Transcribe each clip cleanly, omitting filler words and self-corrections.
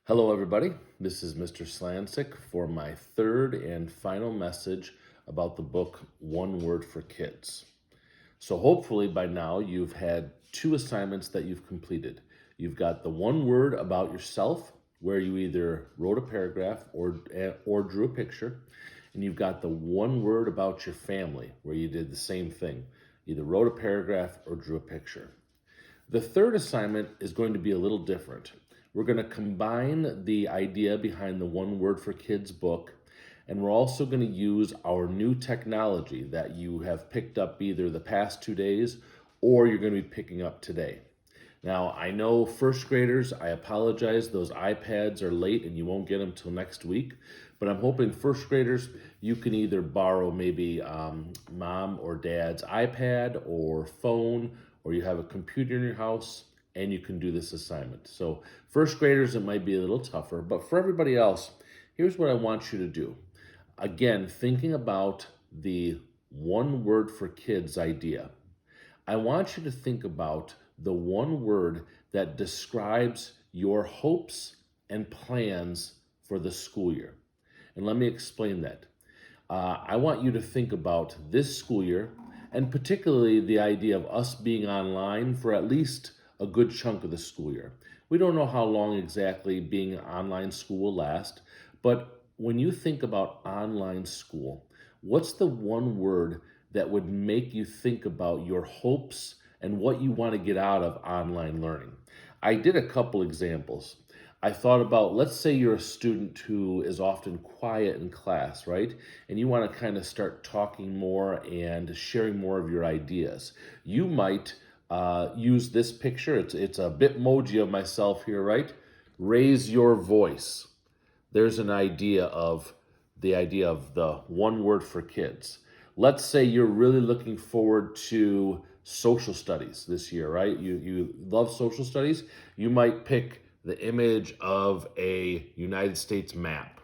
Hello, everybody. This is Mr. Slancic for my third and final message about the book One Word for Kids. So, hopefully, by now you've had two assignments that you've completed. You've got the one word about yourself, where you either wrote a paragraph or drew a picture, and you've got the one word about your family, where you did the same thing, either wrote a paragraph or drew a picture. The third assignment is going to be a little different. We're going to combine the idea behind the One Word for Kids book, and we're also going to use our new technology that you have picked up either the past 2 days or you're going to be picking up today. Now, I know first graders, I apologize, those iPads are late and you won't get them till next week. But I'm hoping first graders, you can either borrow maybe mom or dad's iPad or phone, or you have a computer in your house and you can do this assignment. So, first graders, it might be a little tougher, but for everybody else, here's what I want you to do. Again, thinking about the one word for kids idea, I want you to think about the one word that describes your hopes and plans for the school year. And let me explain that. I want you to think about this school year, and particularly the idea of us being online for at least a good chunk of the school year. We don't know how long exactly being online school will last, but when you think about online school, what's the one word that would make you think about your hopes and what you want to get out of online learning? I did a couple examples. I thought about, let's say you're a student who is often quiet in class, right? And you want to kind of start talking more and sharing more of your ideas. You might use this picture. It's a Bitmoji of myself here, right? Raise your voice. There's an idea of the one word for kids. Let's say you're really looking forward to social studies this year, right? You love social studies. You might pick the image of a United States map.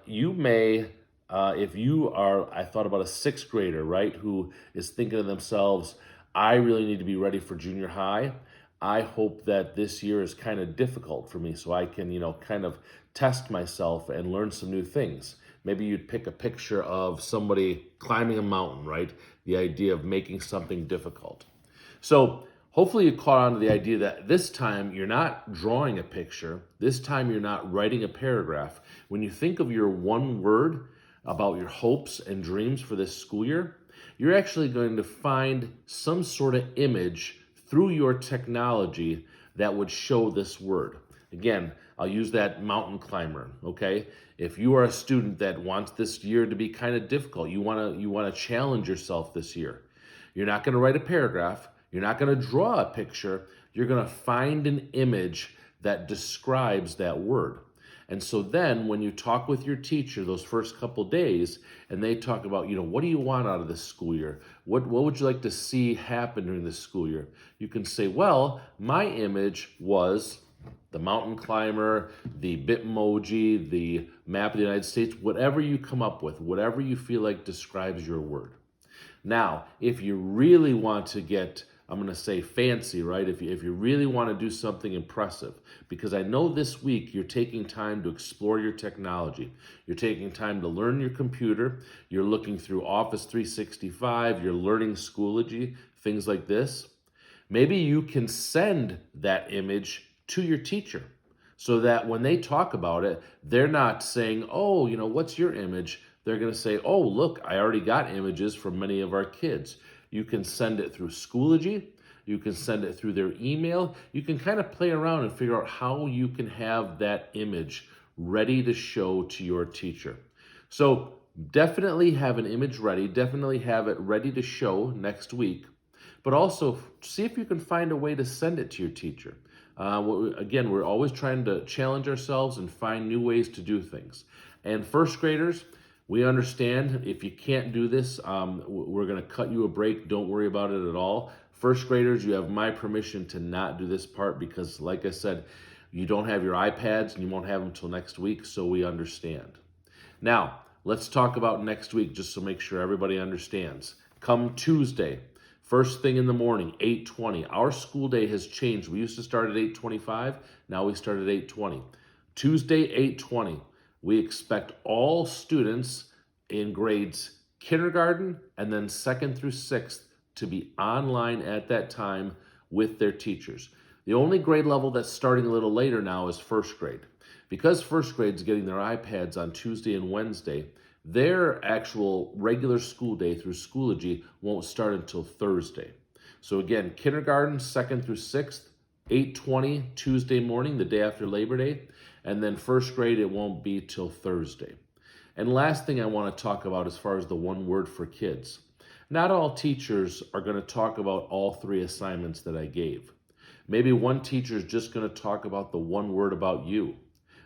You may, if you are, I thought about a sixth grader, right, who is thinking to themselves, I really need to be ready for junior high. I hope that this year is kind of difficult for me so I can, kind of test myself and learn some new things. Maybe you'd pick a picture of somebody climbing a mountain, right? The idea of making something difficult. So hopefully you caught on to the idea that this time you're not drawing a picture. This time you're not writing a paragraph. When you think of your one word about your hopes and dreams for this school year, you're actually going to find some sort of image through your technology that would show this word. Again, I'll use that mountain climber, okay? If you are a student that wants this year to be kind of difficult, you want to challenge yourself this year. You're not going to write a paragraph, you're not going to draw a picture, you're going to find an image that describes that word. And so then when you talk with your teacher those first couple days and they talk about, what do you want out of this school year? What would you like to see happen during this school year? You can say, well, my image was the mountain climber, the Bitmoji, the map of the United States, whatever you come up with, whatever you feel like describes your word. Now, if you really want to get, I'm going to say fancy, right? If you really want to do something impressive, because I know this week you're taking time to explore your technology. You're taking time to learn your computer. You're looking through Office 365. You're learning Schoology, things like this. Maybe you can send that image to your teacher so that when they talk about it, they're not saying, oh, what's your image? They're going to say, oh, look, I already got images from many of our kids. You can send it through Schoology. You can send it through their email. You can kind of play around and figure out how you can have that image ready to show to your teacher. So definitely have an image ready. Definitely have it ready to show next week. But also see if you can find a way to send it to your teacher. Again, we're always trying to challenge ourselves and find new ways to do things. And first graders, we understand if you can't do this, we're going to cut you a break. Don't worry about it at all. First graders, you have my permission to not do this part because, like I said, you don't have your iPads and you won't have them until next week, so we understand. Now, let's talk about next week just to make sure everybody understands. Come Tuesday, First thing in the morning, 8:20. Our school day has changed. We used to start at 8:25. Now we start at 8:20. Tuesday, 8:20. We expect all students in grades kindergarten and then second through sixth to be online at that time with their teachers. The only grade level that's starting a little later now is first grade. Because first grade's getting their iPads on Tuesday and Wednesday, their actual regular school day through Schoology won't start until Thursday. So again, kindergarten, second through sixth, 8:20 Tuesday morning, the day after Labor Day, and then first grade, it won't be till Thursday. And last thing I want to talk about as far as the one word for kids. Not all teachers are going to talk about all three assignments that I gave. Maybe one teacher is just going to talk about the one word about you.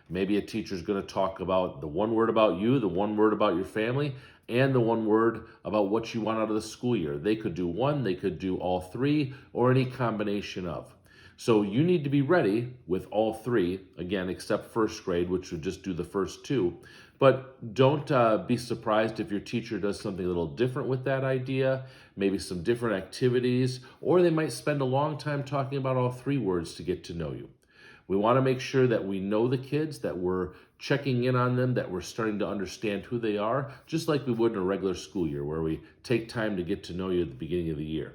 Maybe a teacher is going to talk about the one word about you, the one word about your family, and the one word about what you want out of the school year. They could do one, they could do all three, or any combination of. So you need to be ready with all three, again, except first grade, which would just do the first two. But don't be surprised if your teacher does something a little different with that idea, maybe some different activities, or they might spend a long time talking about all three words to get to know you. We want to make sure that we know the kids, that we're checking in on them, that we're starting to understand who they are, just like we would in a regular school year where we take time to get to know you at the beginning of the year.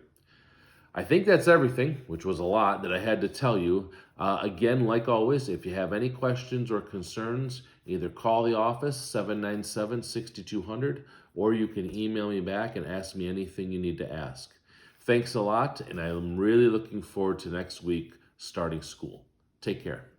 I think that's everything, which was a lot that I had to tell you. Again, like always, if you have any questions or concerns, either call the office, 797-6200, or you can email me back and ask me anything you need to ask. Thanks a lot, and I'm really looking forward to next week starting school. Take care.